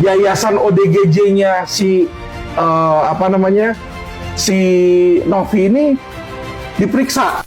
yayasan ODGJ-nya si si Novi ini diperiksa.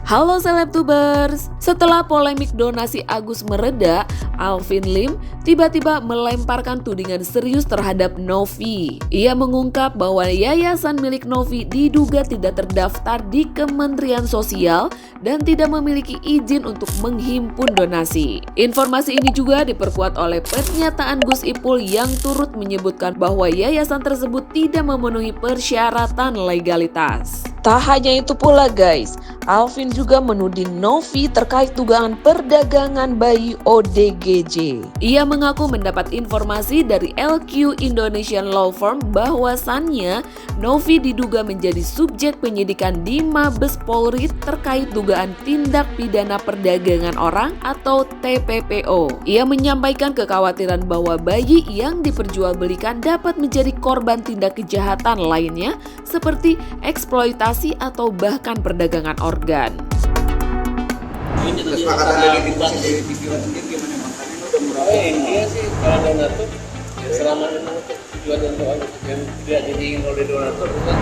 Halo Selebtubers, setelah polemik donasi Agus mereda, Alvin Lim tiba-tiba melemparkan tudingan serius terhadap Novi. Ia mengungkap bahwa yayasan milik Novi diduga tidak terdaftar di Kementerian Sosial dan tidak memiliki izin untuk menghimpun donasi. Informasi ini juga diperkuat oleh pernyataan Gus Ipul yang turut menyebutkan bahwa yayasan tersebut tidak memenuhi persyaratan legalitas. Tak hanya itu pula guys, Alvin juga menuding Novi terkait dugaan perdagangan bayi ODGJ. Ia mengaku mendapat informasi dari LQ Indonesian Law Firm bahwasannya Novi diduga menjadi subjek penyidikan di Mabes Polri terkait dugaan tindak pidana perdagangan orang atau TPPO. Ia menyampaikan kekhawatiran bahwa bayi yang diperjualbelikan dapat menjadi korban tindak kejahatan lainnya seperti eksploitasi atau bahkan perdagangan organ. Kesepakatan dari pikiran sendiri gimana Bang? Karena ini udah murah. Iya sih, kalau donatur selama memang tujuan untuk yang tidak diingin oleh donatur kan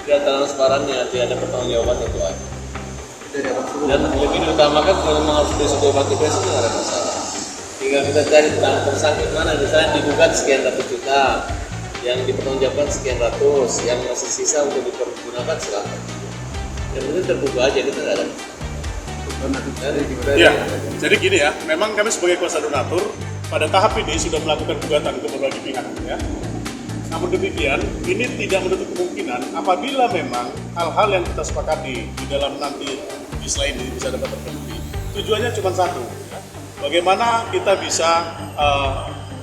tidak transparannya, tidak ada pertanggungjawaban itu aja. Dan lebih diutamakan kalau memang harus disetujui besok tidak ada masalah. Tinggal kita cari tentang tersangkut mana, misalnya digugat sekian ratus juta, yang dipertanggungjawabkan sekian ratus, yang masih sisa untuk dipergunakan silakan. Yang penting terbuka aja, kita tidak ada. Ya, jadi gini ya, memang kami sebagai kuasa donatur pada tahap ini sudah melakukan gugatan ke berbagai pihak ya. Namun demikian, ini tidak menutup kemungkinan apabila memang hal-hal yang kita sepakati di dalam nanti di slide ini bisa dapat terpenuhi. Tujuannya cuma satu, ya. Bagaimana kita bisa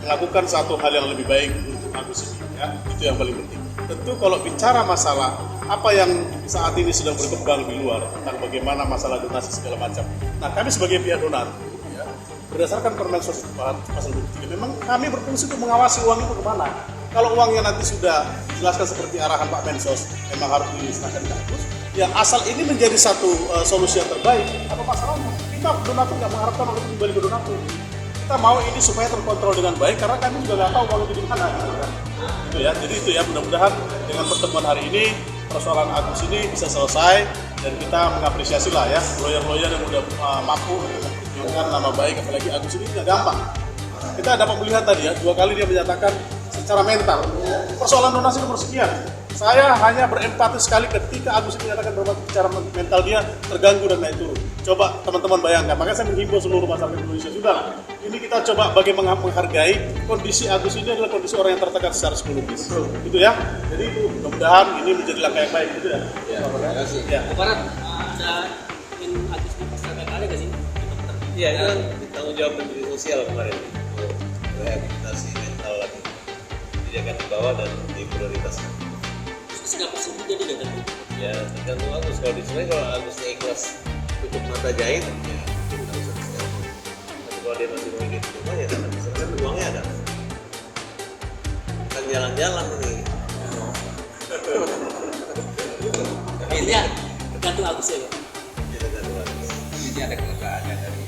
melakukan satu hal yang lebih baik untuk Agus ini, ya. Itu yang paling penting. Tentu kalau bicara masalah apa yang saat ini sedang berkembang di luar tentang bagaimana masalah donasi segala macam. Nah, kami sebagai pihak donatur, ya, berdasarkan Permensos pasal 23, memang kami berfungsi untuk mengawasi uang itu kemana. Kalau uangnya nanti sudah dijelaskan seperti arahan Pak Mensos, memang harus diserahkan ke Agus. Ya, asal ini menjadi satu solusi yang terbaik, apa masalahnya? Kita donatur nggak mengharapkan untuk kembali ke donatur. Kita mau ini supaya terkontrol dengan baik, karena kami juga nggak tahu uang itu di mana. Gitu ya. Jadi itu ya, mudah-mudahan dengan pertemuan hari ini persoalan Agus ini bisa selesai dan kita mengapresiasi lah ya lawyer-lawyer yang udah mampu memperjuangkan nama baik, apalagi Agus ini nggak gampang. Kita dapat melihat tadi ya, 2 kali dia menyatakan secara mental persoalan donasi nomor sekian. Saya hanya berempati sekali ketika Agus ini menyatakan bahwa secara mental dia terganggu dan naik turun. Coba teman-teman bayangkan, makanya saya menghimbau seluruh masyarakat Indonesia, sudah ini kita coba bagaimana menghargai kondisi Agus ini adalah kondisi orang yang tertekan secara psikologis. Gitu ya. Jadi itu mudah-mudahan ini menjadi langkah yang baik gitu ya. Ya, terima kasih. Ya. Barat ada ingin Agus dipersilakan kali nggak sih? Iya, itu kan tanggung jawab Menteri Sosial kemarin untuk rehabilitasi mental lagi. Jadi akan dibawa dan diprioritaskan. Segala persen jadi nggak kan? Ya, tergantung Agus. Kalau disesuaikan, kalau Agusnya ikhlas tutup mata jahit, ya kita bisa disediakan. Tapi kalau dia masih mau ingin rumah, ya karena misalkan uangnya ada. Kan jalan-jalan ini. Ini ya tergantung Agus ya. Ya, tergantung Agus. Ini ada keleganya dari.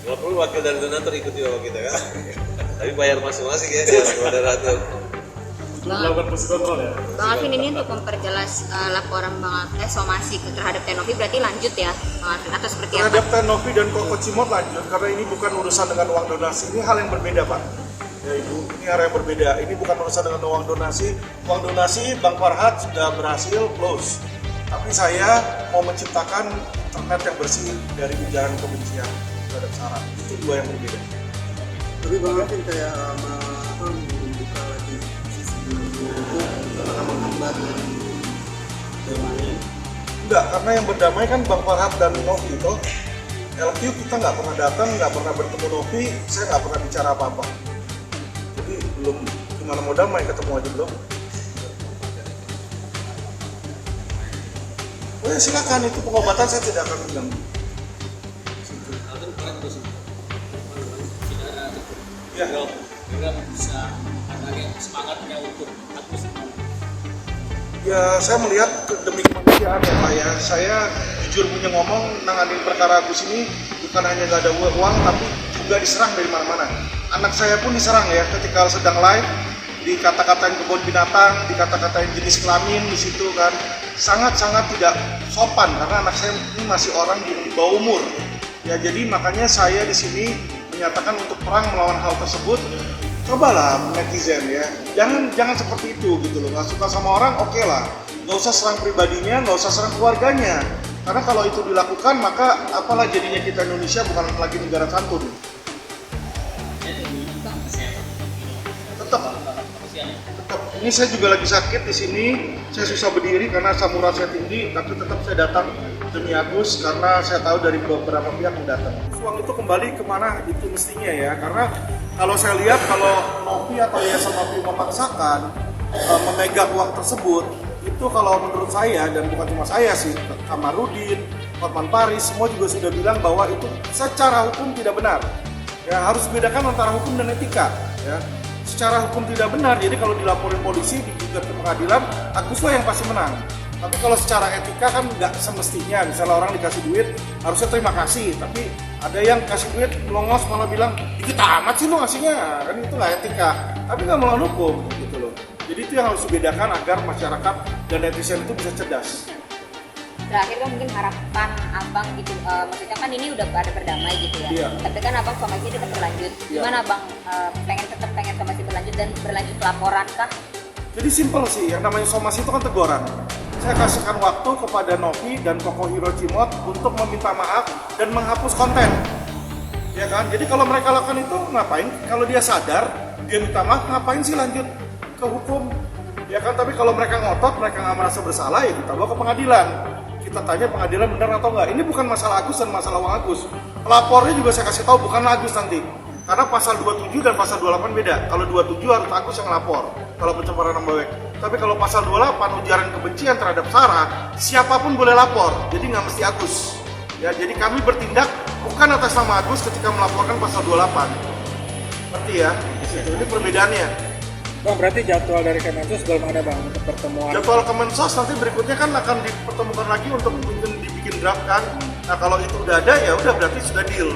Kalau perlu wakil dari donatur ikut juga kita kan. Tapi bayar masing-masing ya, kepada donatur. Melakukan fungsi kontrol ya. Bang Alvin, ini untuk memperjelas laporan Bang Alvin somasi terhadap Tenovi berarti lanjut ya Bang Alvin atau seperti apa? Terhadap Tenovi dan Koko Cimot lanjut karena ini bukan urusan dengan uang donasi, ini hal yang berbeda Pak. Ya Ibu, ini hal yang berbeda. Ini bukan urusan dengan uang donasi. Uang donasi Bang Farhad sudah berhasil close. Tapi saya mau menciptakan internet yang bersih dari ujaran kebencian terhadap SARA. Itu dua yang berbeda. Tapi Bang Alvin kayak membuka lagi sisi itu karena menghambat damai. Enggak, karena yang berdamai kan Bang Farhad dan Novi toh. LQ kita nggak pernah datang, nggak pernah bertemu Novi, saya nggak pernah bicara apa-apa. Jadi belum gimana mau damai, ketemu aja belum. Oh ya silakan, itu pengobatan saya tidak akan bilang. Alvin kemarin terus Ya. juga bisa ada semangatnya untuk Agus. Ya saya melihat demi kemanusiaan ya Pak ya. Saya jujur punya ngomong nanganin perkara Agus ini bukan hanya nggak ada uang, tapi juga diserang dari mana-mana. Anak saya pun diserang ya ketika sedang live, dikata-katain kebun binatang, dikata-katain jenis kelamin di situ kan, sangat-sangat tidak sopan karena anak saya ini masih orang di bawah umur. Ya jadi makanya saya di sini menyatakan untuk perang melawan hal tersebut. Cobalah netizen ya, jangan seperti itu gitu loh. Nggak suka sama orang, oke lah, nggak usah serang pribadinya, nggak usah serang keluarganya. Karena kalau itu dilakukan maka apalah jadinya kita Indonesia bukan lagi negara santun. Tetap. Ini saya juga lagi sakit di sini. Saya susah berdiri karena asam urat saya tinggi, tapi tetap saya datang demi Agus karena saya tahu dari beberapa pihak yang datang. Uang itu kembali kemana itu mestinya ya, karena kalau saya lihat kalau Novi atau Yayasan Novi memaksakan memegang uang tersebut, itu kalau menurut saya dan bukan cuma saya sih, Kamarudin, Hotman Paris semua juga sudah bilang bahwa itu secara hukum tidak benar. Ya harus bedakan antara hukum dan etika. Ya. Secara hukum tidak benar, jadi kalau dilaporin polisi, digugat ke pengadilan, Aguslah yang pasti menang. Tapi kalau secara etika kan nggak semestinya, misalnya orang dikasih duit, harusnya terima kasih. Tapi ada yang kasih duit, melongos malah bilang, dikit amat sih lo ngasihnya, kan itu nggak etika. Tapi nggak melawan hukum, gitu loh. Jadi itu yang harus dibedakan agar masyarakat dan netizen itu bisa cerdas. Terakhir kan mungkin harapan abang gitu, maksudnya kan ini udah pada berdamai gitu ya. Iya. Tapi kan abang somasi tetap berlanjut. Iya. Gimana abang pengen somasi berlanjut dan berlanjut laporan kah? Jadi simpel sih, yang namanya somasi itu kan teguran. Saya kasihkan waktu kepada Novi dan Koko Hiro Cimot untuk meminta maaf dan menghapus konten. Ya kan? Jadi kalau mereka lakukan itu ngapain? Kalau dia sadar, dia minta maaf, ngapain sih lanjut ke hukum? Ya kan? Tapi kalau mereka ngotot, mereka nggak merasa bersalah, ya kita bawa ke pengadilan. Kita tanya pengadilan benar atau enggak. Ini bukan masalah Agus dan masalah uang Agus. Pelapornya juga saya kasih tahu bukan Agus nanti. Karena pasal 27 dan pasal 28 beda. Kalau 27 harus Agus yang lapor kalau pencemaran nama baik. Tapi kalau pasal 28 ujaran kebencian terhadap Sarah, siapapun boleh lapor. Jadi nggak mesti Agus. Ya, jadi kami bertindak bukan atas nama Agus ketika melaporkan pasal 28. Ngerti ya? Ini perbedaannya. Bang, berarti jadwal dari Kemensos belum ada bang untuk pertemuan? Jadwal Kemensos nanti berikutnya kan akan dipertemukan lagi untuk dibikin draft kan. Nah kalau itu udah ada ya udah berarti sudah deal.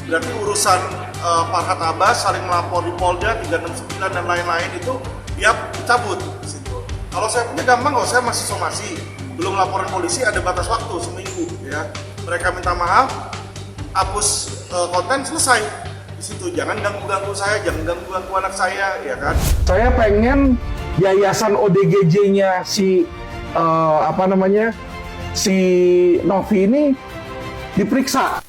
Berarti urusan Farhad Abbas saling melapor di Polda 369 dan lain-lain itu dia cabut di situ. Kalau saya punya gampang, kalau saya masih somasi, belum laporan polisi ada batas waktu seminggu ya. Mereka minta maaf, hapus konten selesai. Di situ jangan ganggu saya, jangan ganggu anak saya, ya kan? Saya pengen yayasan ODGJ-nya si si Novi ini diperiksa.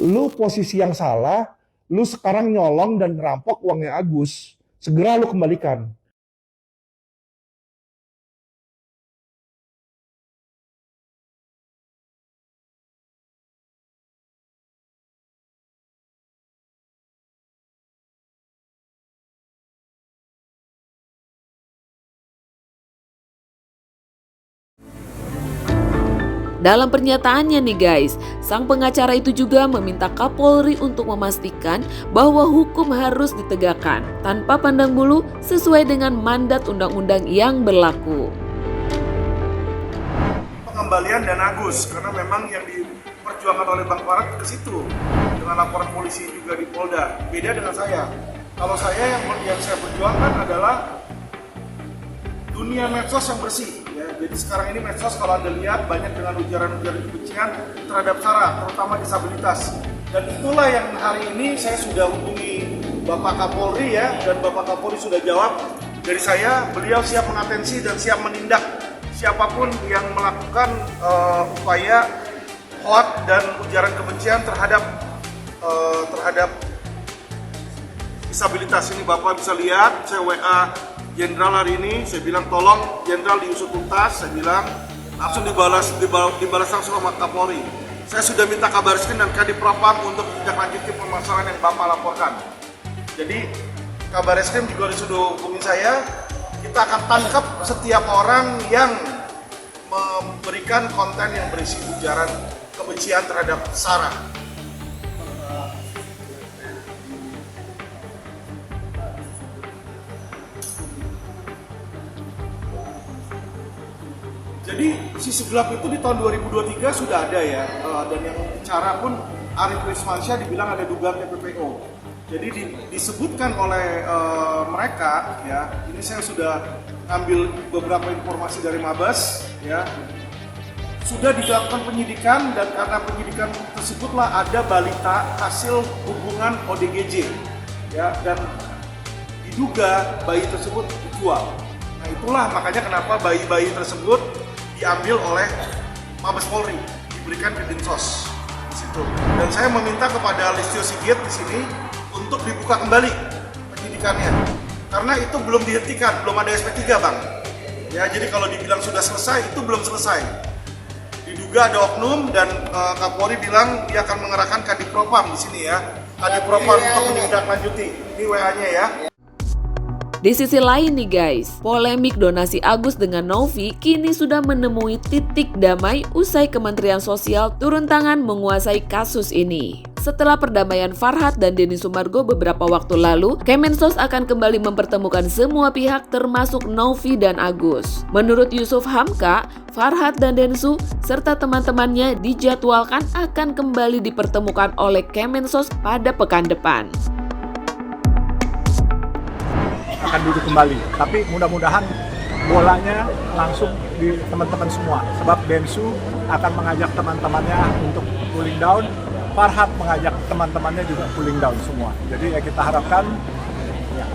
Lu posisi yang salah, lu sekarang nyolong dan ngerampok uangnya Agus. Segera lu kembalikan. Dalam pernyataannya nih guys, sang pengacara itu juga meminta Kapolri untuk memastikan bahwa hukum harus ditegakkan tanpa pandang bulu sesuai dengan mandat undang-undang yang berlaku. Pengembalian dana Agus, karena memang yang diperjuangkan oleh Bang Farhad ke situ dengan laporan polisi juga di Polda. Beda dengan saya. Kalau saya yang saya perjuangkan adalah dunia medsos yang bersih. Jadi sekarang ini medsos kalau Anda lihat banyak dengan ujaran-ujaran kebencian terhadap Sarah, terutama disabilitas. Dan itulah yang hari ini saya sudah hubungi Bapak Kapolri ya, dan Bapak Kapolri sudah jawab dari saya, beliau siap mengatensi dan siap menindak siapapun yang melakukan upaya hoak dan ujaran kebencian terhadap disabilitas. Ini Bapak bisa lihat, saya WA Jenderal hari ini, saya bilang tolong Jenderal diusut tuntas, saya bilang langsung dibalas langsung sama Kapolri. Saya sudah minta Kabariskin dan Kadipropam untuk menindaklanjuti permasalahan yang Bapak laporkan. Jadi Kabariskin juga sudah hubungi saya, kita akan tangkap setiap orang yang memberikan konten yang berisi ujaran kebencian terhadap Sarah. Jadi Jadi sisi gelap itu di tahun 2023 sudah ada ya, dan yang bicara pun Arief Wismansyah dibilang ada dugaan TPPO. Jadi disebutkan oleh mereka ya, ini saya sudah ambil beberapa informasi dari Mabes ya, sudah dilakukan penyidikan dan karena penyidikan tersebutlah ada balita hasil hubungan ODGJ ya, dan diduga bayi tersebut dijual. Nah itulah makanya kenapa bayi-bayi tersebut diambil oleh Mabes Polri, diberikan ke Dinsos di situ. Dan saya meminta kepada Listio Sigit di sini untuk dibuka kembali penyidikannya, karena itu belum dihentikan, belum ada SP3 Bang. Ya jadi kalau dibilang sudah selesai, itu belum selesai. Diduga ada oknum dan Kapolri bilang dia akan mengerahkan Kadipropam di sini ya, Kadipropam untuk menindaklanjuti. Ini WA-nya ya. Di sisi lain nih guys, polemik donasi Agus dengan Novi kini sudah menemui titik damai usai Kementerian Sosial turun tangan menguasai kasus ini. Setelah perdamaian Farhad dan Denny Sumargo beberapa waktu lalu, Kemensos akan kembali mempertemukan semua pihak termasuk Novi dan Agus. Menurut Yusuf Hamka, Farhad dan Densu serta teman-temannya dijadwalkan akan kembali dipertemukan oleh Kemensos pada pekan depan. Akan duduk kembali, tapi mudah-mudahan bolanya langsung di teman-teman semua, sebab Densu akan mengajak teman-temannya untuk cooling down, Farhad mengajak teman-temannya juga cooling down semua. Jadi ya kita harapkan ya,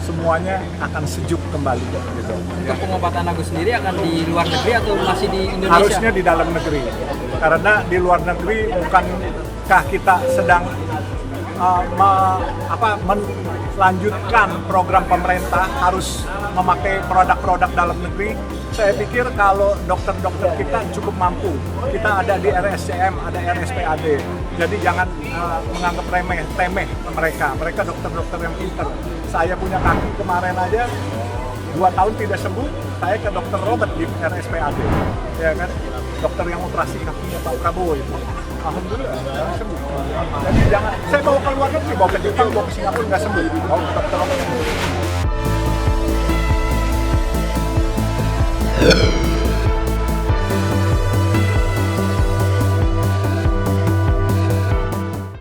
semuanya akan sejuk kembali gitu. Untuk pengobatan Agus sendiri akan di luar negeri atau masih di Indonesia? Harusnya di dalam negeri, karena di luar negeri bukankah kita sedang melanjutkan program pemerintah harus memakai produk-produk dalam negeri. Saya pikir kalau dokter-dokter kita cukup mampu, kita ada di RSCM, ada RSPAD, jadi jangan menganggap temeh mereka dokter-dokter yang pintar. Saya punya kaki kemarin aja 2 tahun tidak sembuh, saya ke dokter Robert di RSPAD, ya kan, dokter yang operasi kakinya Pak Prabowo itu. Alhamdulillah sembuh. Jadi jangan, saya bawa ke luar negeri, bawa ke Jepang, bawa ke Singapura nggak sembuh, bawa ke dokter Robert sembuh.